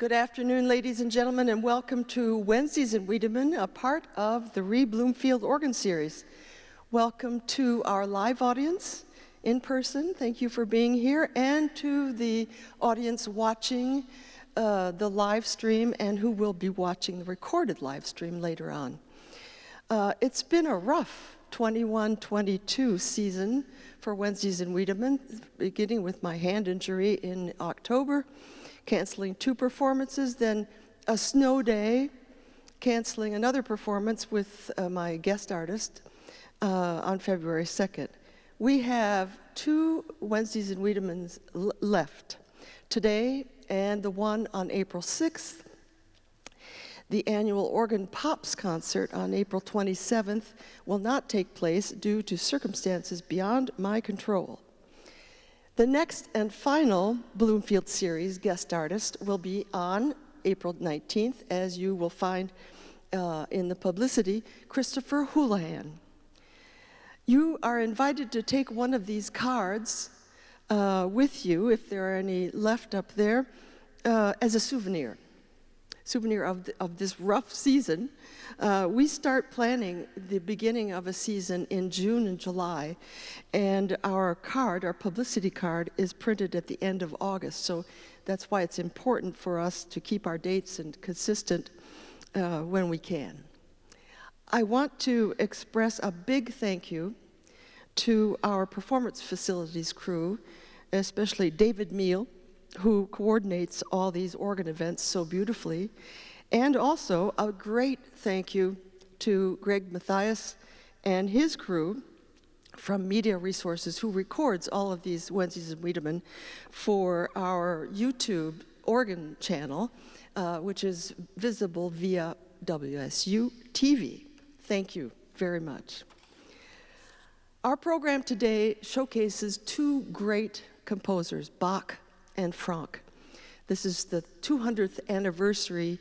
Good afternoon, ladies and gentlemen, and welcome to Wednesdays in Wiedemann, a part of the Bloomfield Organ Series. Welcome to our live audience in person. Thank you for being here, and to the audience watching the live stream and who will be watching the recorded live stream later on. It's been a rough 21-22 season for Wednesdays in Wiedemann, beginning with my hand injury in October, canceling 2 performances, then a snow day, canceling another performance with my guest artist on February 2nd. We have 2 Wednesdays in Wiedemanns left, today and the one on April 6th. The annual Organ Pops concert on April 27th will not take place due to circumstances beyond my control. The next and final Bloomfield Series guest artist will be on April 19th, as you will find in the publicity, Christopher Houlihan. You are invited to take one of these cards with you, if there are any left up there, as a souvenir of this rough season. We start planning the beginning of a season in June and July, and our publicity card, is printed at the end of August, so that's why it's important for us to keep our dates and consistent when we can. I want to express a big thank you to our performance facilities crew, especially David Meal, who coordinates all these organ events so beautifully, and also a great thank you to Greg Mathias and his crew from Media Resources, who records all of these Wednesdays in Wiedemann for our YouTube organ channel, which is visible via WSU TV. Thank you very much. Our program today showcases 2 great composers, Bach and Franck. This is the 200th anniversary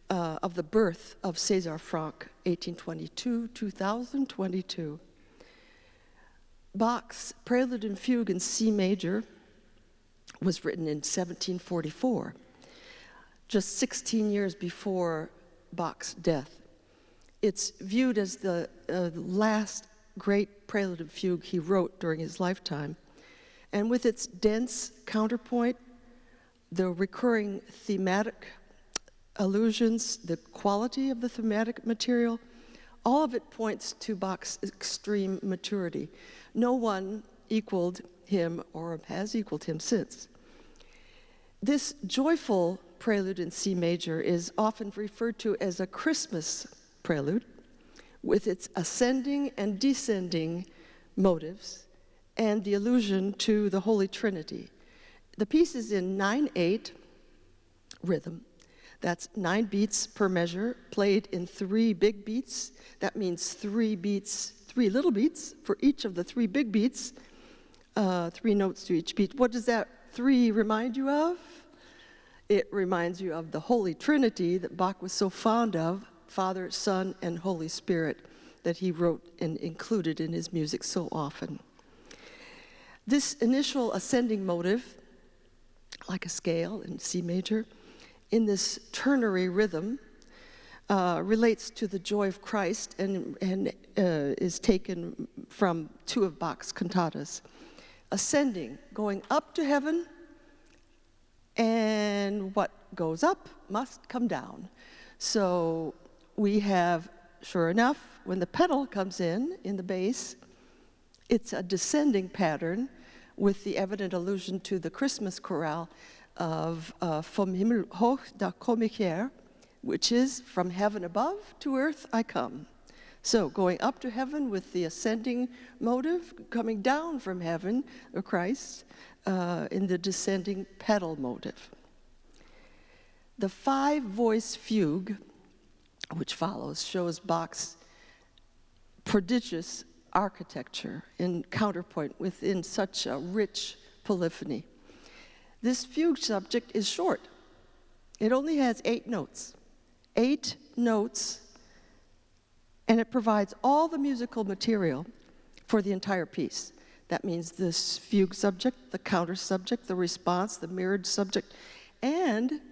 of the birth of César Franck, 1822-2022. Bach's Prelude and Fugue in C major was written in 1744, just 16 years before Bach's death. It's viewed as the last great Prelude and Fugue he wrote during his lifetime. And with its dense counterpoint, the recurring thematic allusions, the quality of the thematic material, all of it points to Bach's extreme maturity. No one equaled him or has equaled him since. This joyful prelude in C major is often referred to as a Christmas prelude, with its ascending and descending motives and the allusion to the Holy Trinity. The piece is in 9/8 rhythm. That's 9 beats per measure, played in 3 big beats. That means 3 beats, 3 little beats for each of the 3 big beats, 3 notes to each beat. What does that 3 remind you of? It reminds you of the Holy Trinity that Bach was so fond of, Father, Son, and Holy Spirit, that he wrote and included in his music so often. This initial ascending motive, like a scale in C major, in this ternary rhythm, relates to the joy of Christ and is taken from 2 of Bach's cantatas. Ascending, going up to heaven, and what goes up must come down. So we have, sure enough, when the pedal comes in the bass, it's a descending pattern with the evident allusion to the Christmas chorale of Vom Himmel hoch, da komm ich her, which is from heaven above to earth I come. So going up to heaven with the ascending motive, coming down from heaven, or Christ, in the descending pedal motive. The 5-voice fugue, which follows, shows Bach's prodigious architecture in counterpoint within such a rich polyphony. This fugue subject is short. It only has 8 notes. 8 notes, and it provides all the musical material for the entire piece. That means this fugue subject, the counter subject, the response, the mirrored subject, and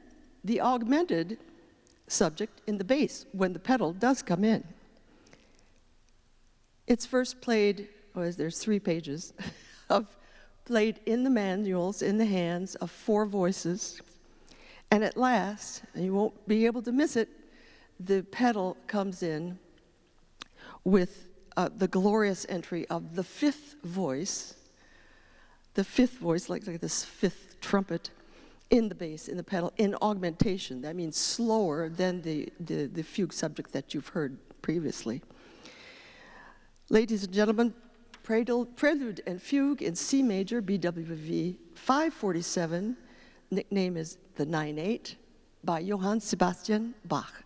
the augmented subject in the bass when the pedal does come in. It's first played, there's 3 pages, played in the manuals in the hands of 4 voices. And at last, and you won't be able to miss it, the pedal comes in with the glorious entry of the 5th voice, like this 5th trumpet, in the bass, in the pedal, in augmentation. That means slower than the fugue subject that you've heard previously. Ladies and gentlemen, Prelude and Fugue in C major, BWV 547, nickname is the 9/8, by Johann Sebastian Bach.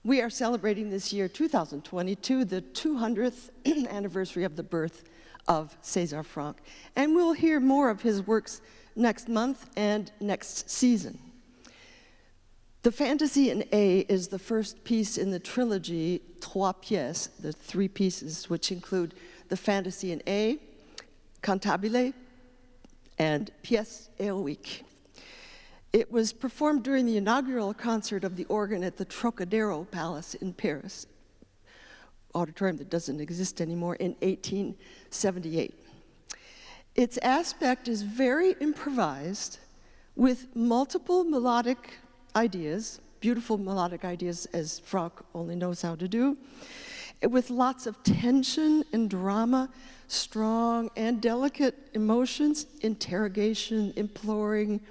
We are celebrating this year, 2022, the 200th anniversary of the birth of César Franck. And we'll hear more of his works next month and next season. The Fantasy in A is the first piece in the trilogy Trois Pièces, the three pieces, which include the Fantasy in A, Cantabile, and Pièce héroïque. It was performed during the inaugural concert of the organ at the Trocadero Palace in Paris, auditorium that doesn't exist anymore, in 1878. Its aspect is very improvised, with multiple melodic ideas, beautiful melodic ideas, as Franck only knows how to do, with lots of tension and drama, strong and delicate emotions, interrogation, imploring.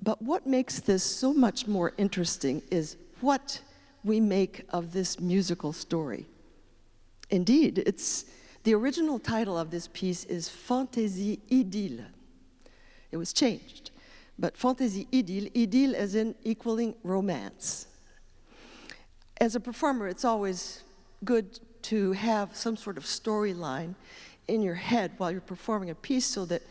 But what makes this so much more interesting is what we make of this musical story. Indeed, the original title of this piece is Fantaisie Idylle. It was changed, but Fantaisie Idylle, idylle as in equaling romance. As a performer, it's always good to have some sort of storyline in your head while you're performing a piece so that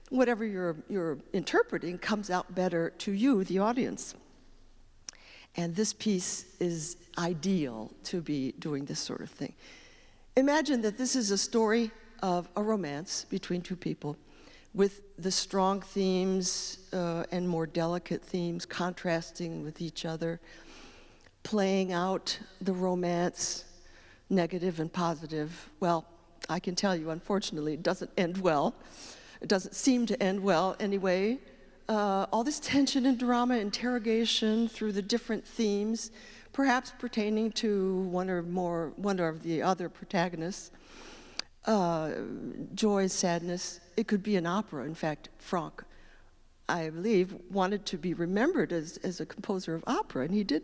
whatever you're interpreting comes out better to you, the audience. And this piece is ideal to be doing this sort of thing. Imagine that this is a story of a romance between two people with the strong themes and more delicate themes contrasting with each other, playing out the romance, negative and positive. Well, I can tell you, unfortunately, it doesn't end well. It doesn't seem to end well anyway. All this tension and drama, interrogation through the different themes, perhaps pertaining to one of the other protagonists. Joy, sadness. It could be an opera. In fact, Franck, I believe, wanted to be remembered as a composer of opera, and he did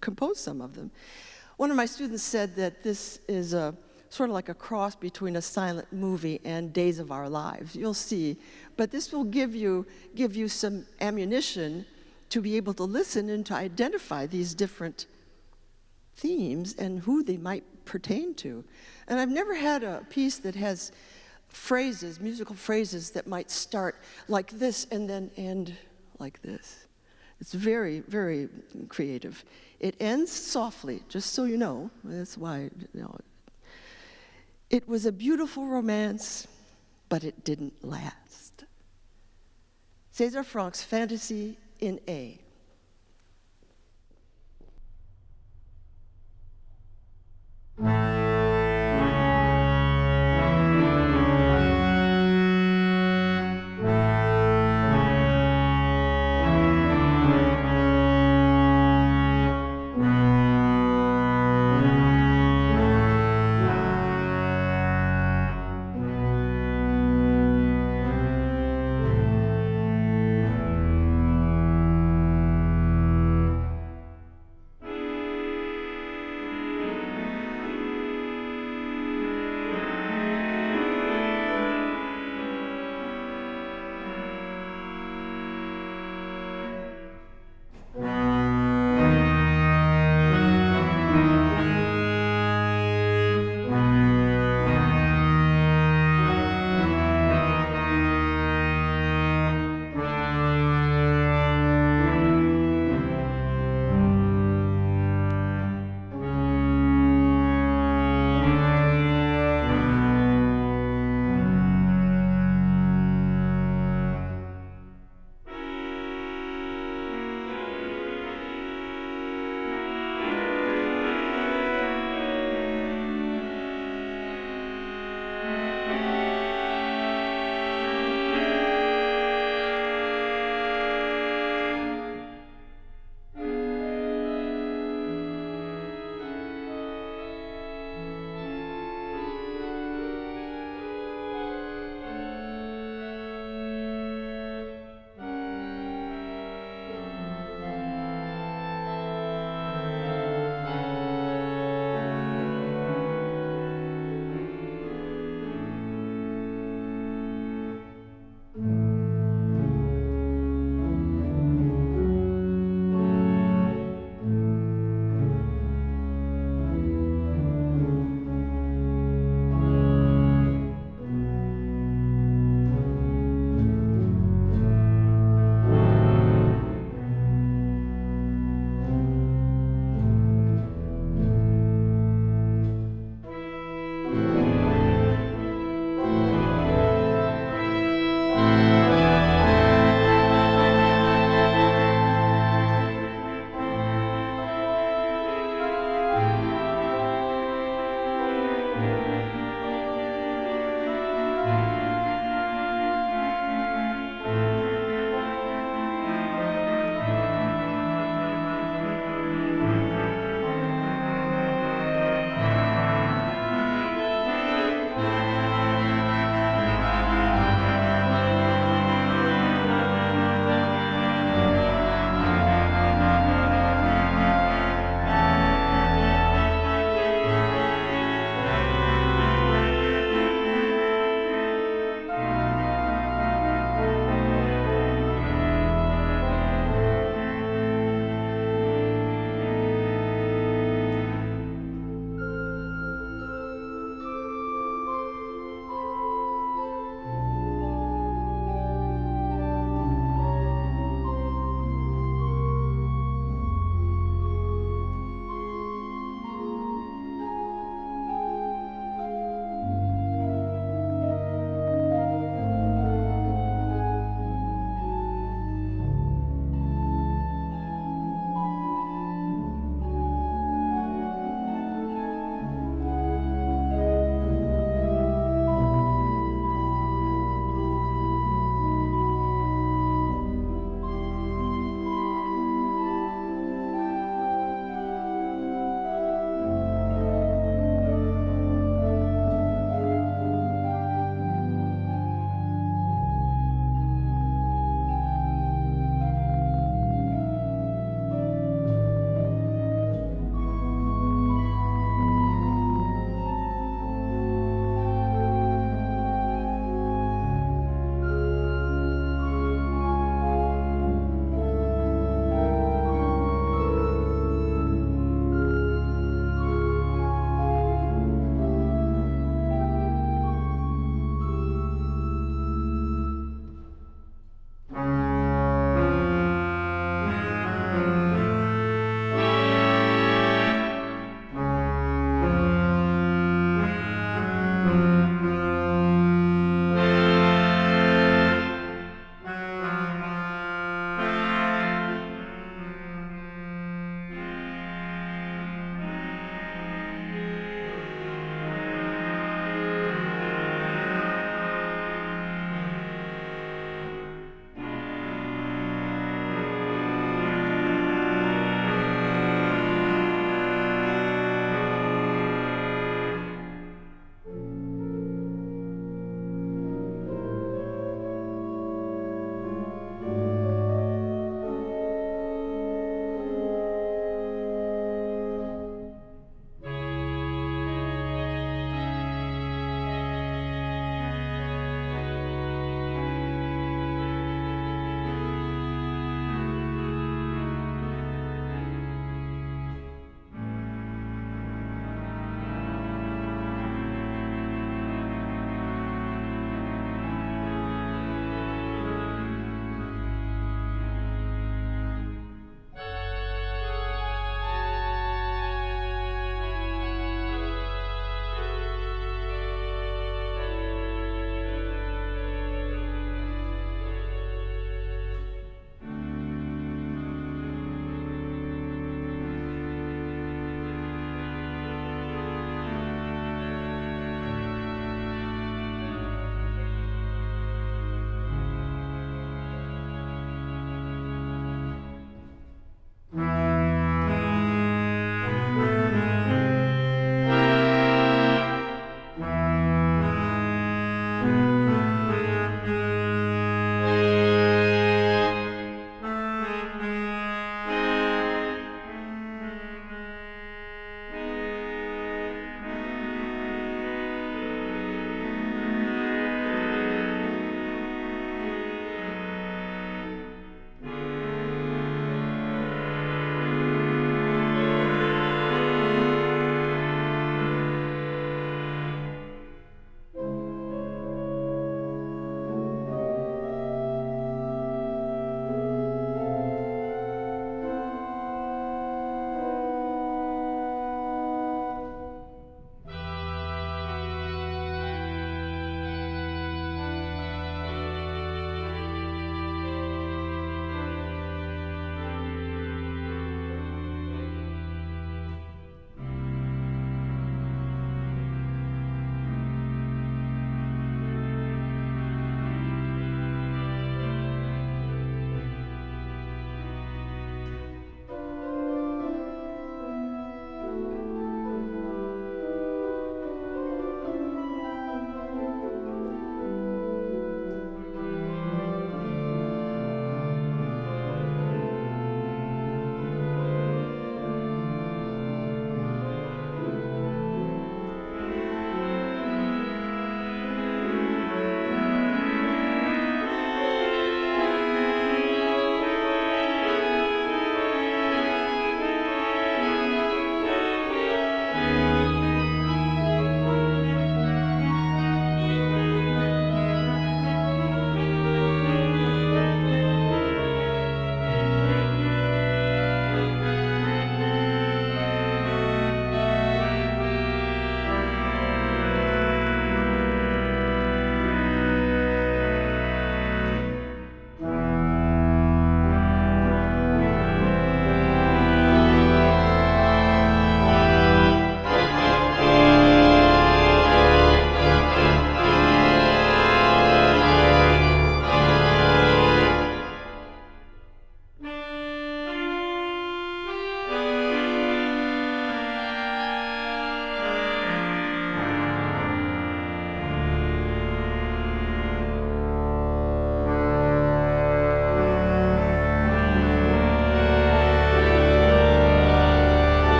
compose some of them. One of my students said that this is sort of like a cross between a silent movie and Days of Our Lives. You'll see. But this will give you some ammunition to be able to listen and to identify these different themes and who they might pertain to. And I've never had a piece that has phrases, musical phrases, that might start like this and then end like this. It's very, very creative. It ends softly, just so you know. That's why, It was a beautiful romance, but it didn't last. César Franck's Fantasy in A.